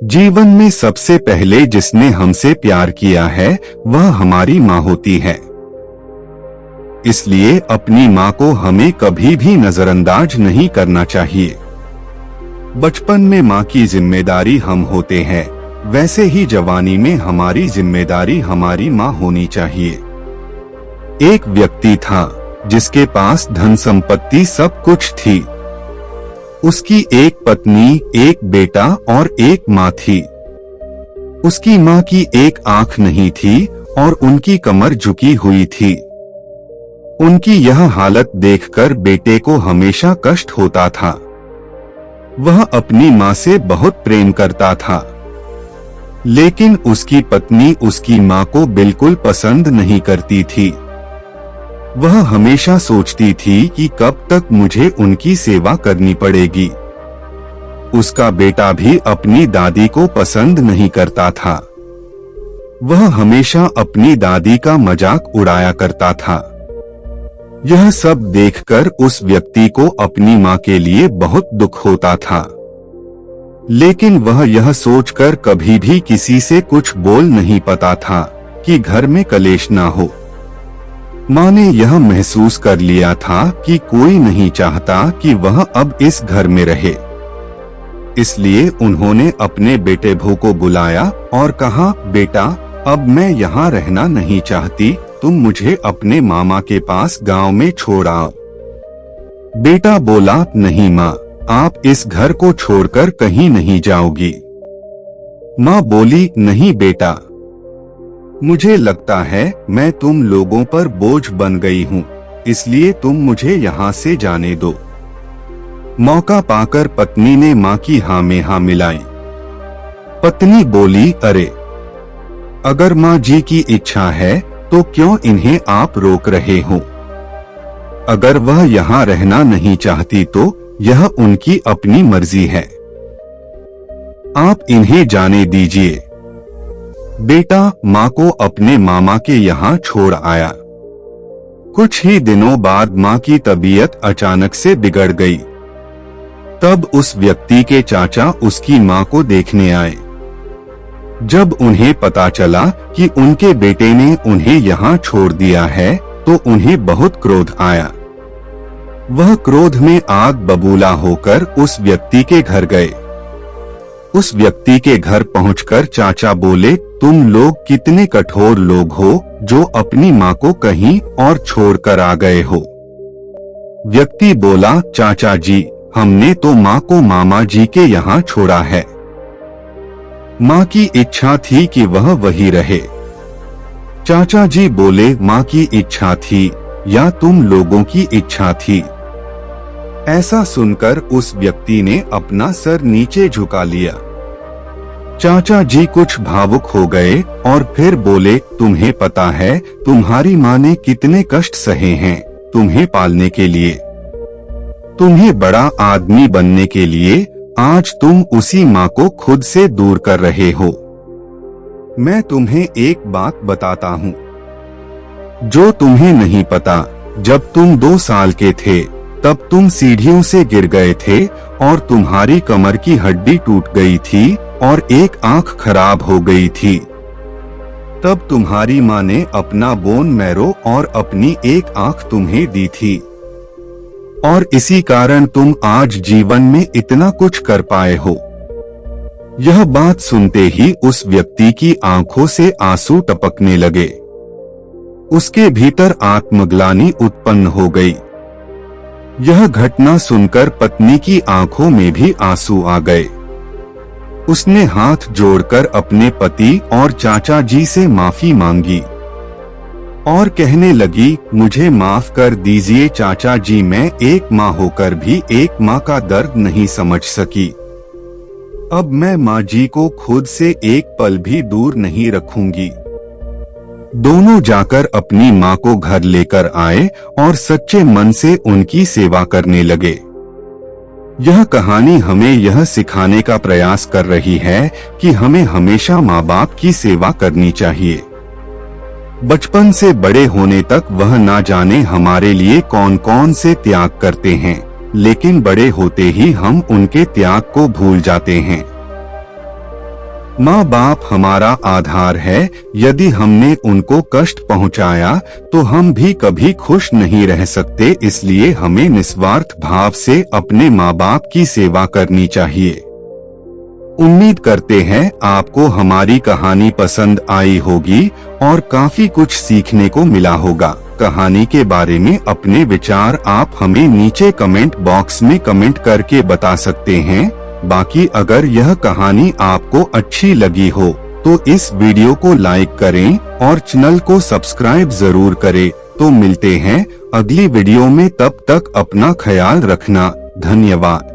जीवन में सबसे पहले जिसने हमसे प्यार किया है वह हमारी माँ होती है। इसलिए अपनी माँ को हमें कभी भी नजरअंदाज नहीं करना चाहिए। बचपन में माँ की जिम्मेदारी हम होते हैं, वैसे ही जवानी में हमारी जिम्मेदारी हमारी माँ होनी चाहिए। एक व्यक्ति था जिसके पास धन संपत्ति सब कुछ थी। उसकी एक पत्नी, एक बेटा और एक माँ थी। उसकी माँ की एक आंख नहीं थी और उनकी कमर झुकी हुई थी। उनकी यह हालत देखकर बेटे को हमेशा कष्ट होता था। वह अपनी माँ से बहुत प्रेम करता था, लेकिन उसकी पत्नी उसकी माँ को बिल्कुल पसंद नहीं करती थी। वह हमेशा सोचती थी कि कब तक मुझे उनकी सेवा करनी पड़ेगी। उसका बेटा भी अपनी दादी को पसंद नहीं करता था। वह हमेशा अपनी दादी का मजाक उड़ाया करता था। यह सब देखकर उस व्यक्ति को अपनी माँ के लिए बहुत दुख होता था, लेकिन वह यह सोचकर कभी भी किसी से कुछ बोल नहीं पाता था कि घर में कलेश ना हो। माँ ने यह महसूस कर लिया था कि कोई नहीं चाहता कि वह अब इस घर में रहे। इसलिए उन्होंने अपने बेटे भू को बुलाया और कहा, बेटा, अब मैं यहाँ रहना नहीं चाहती, तुम मुझे अपने मामा के पास गांव में छोड़ आओ। बेटा बोला, नहीं माँ, आप इस घर को छोड़कर कहीं नहीं जाओगी। माँ बोली, नहीं बेटा, मुझे लगता है मैं तुम लोगों पर बोझ बन गई हूँ, इसलिए तुम मुझे यहाँ से जाने दो। मौका पाकर पत्नी ने माँ की हाँ में हाँ मिलाई। पत्नी बोली, अरे, अगर माँ जी की इच्छा है तो क्यों इन्हें आप रोक रहे हो? अगर वह यहाँ रहना नहीं चाहती तो यह उनकी अपनी मर्जी है, आप इन्हें जाने दीजिए। बेटा माँ को अपने मामा के यहाँ छोड़ आया। कुछ ही दिनों बाद माँ की तबीयत अचानक से बिगड़ गई। तब उस व्यक्ति के चाचा उसकी माँ को देखने आए। जब उन्हें पता चला कि उनके बेटे ने उन्हें यहाँ छोड़ दिया है तो उन्हें बहुत क्रोध आया। वह क्रोध में आग बबूला होकर उस व्यक्ति के घर गए। उस व्यक्ति के घर पहुंचकर चाचा बोले, तुम लोग कितने कठोर लोग हो जो अपनी माँ को कहीं और छोड़कर आ गए हो। व्यक्ति बोला, चाचा जी, हमने तो माँ को मामा जी के यहाँ छोड़ा है। माँ की इच्छा थी कि वह वही रहे। चाचा जी बोले, माँ की इच्छा थी या तुम लोगों की इच्छा थी? ऐसा सुनकर उस व्यक्ति ने अपना सर नीचे झुका लिया। चाचा जी कुछ भावुक हो गए और फिर बोले, तुम्हें पता है तुम्हारी माँ ने कितने कष्ट सहे हैं तुम्हें पालने के लिए, तुम्हें बड़ा आदमी बनने के लिए। आज तुम उसी माँ को खुद से दूर कर रहे हो। मैं तुम्हें एक बात बताता हूँ जो तुम्हें नहीं पता। जब तुम 2 साल के थे तब तुम सीढ़ियों से गिर गए थे और तुम्हारी कमर की हड्डी टूट गई थी और एक आंख खराब हो गई थी। तब तुम्हारी माँ ने अपना बोन मैरो और अपनी एक आंख तुम्हें दी थी और इसी कारण तुम आज जीवन में इतना कुछ कर पाए हो। यह बात सुनते ही उस व्यक्ति की आंखों से आंसू टपकने लगे। उसके भीतर आत्मग्लानि उत्पन्न हो गई। यह घटना सुनकर पत्नी की आंखों में भी आंसू आ गए। उसने हाथ जोड़कर अपने पति और चाचा जी से माफी मांगी और कहने लगी, मुझे माफ कर दीजिए चाचा जी, मैं एक माँ होकर भी एक माँ का दर्द नहीं समझ सकी। अब मैं माँ जी को खुद से एक पल भी दूर नहीं रखूंगी। दोनों जाकर अपनी माँ को घर लेकर आए और सच्चे मन से उनकी सेवा करने लगे। यह कहानी हमें यह सिखाने का प्रयास कर रही है कि हमें हमेशा माँ बाप की सेवा करनी चाहिए। बचपन से बड़े होने तक वह ना जाने हमारे लिए कौन कौन से त्याग करते हैं, लेकिन बड़े होते ही हम उनके त्याग को भूल जाते हैं। माँ बाप हमारा आधार है, यदि हमने उनको कष्ट पहुँचाया तो हम भी कभी खुश नहीं रह सकते, इसलिए हमें निस्वार्थ भाव से अपने माँ बाप की सेवा करनी चाहिए। उम्मीद करते हैं आपको हमारी कहानी पसंद आई होगी और काफी कुछ सीखने को मिला होगा। कहानी के बारे में अपने विचार आप हमें नीचे कमेंट बॉक्स में कमेंट करके बता सकते हैं। बाकी अगर यह कहानी आपको अच्छी लगी हो तो इस वीडियो को लाइक करें और चैनल को सब्सक्राइब जरूर करें। तो मिलते हैं अगली वीडियो में, तब तक अपना ख्याल रखना। धन्यवाद।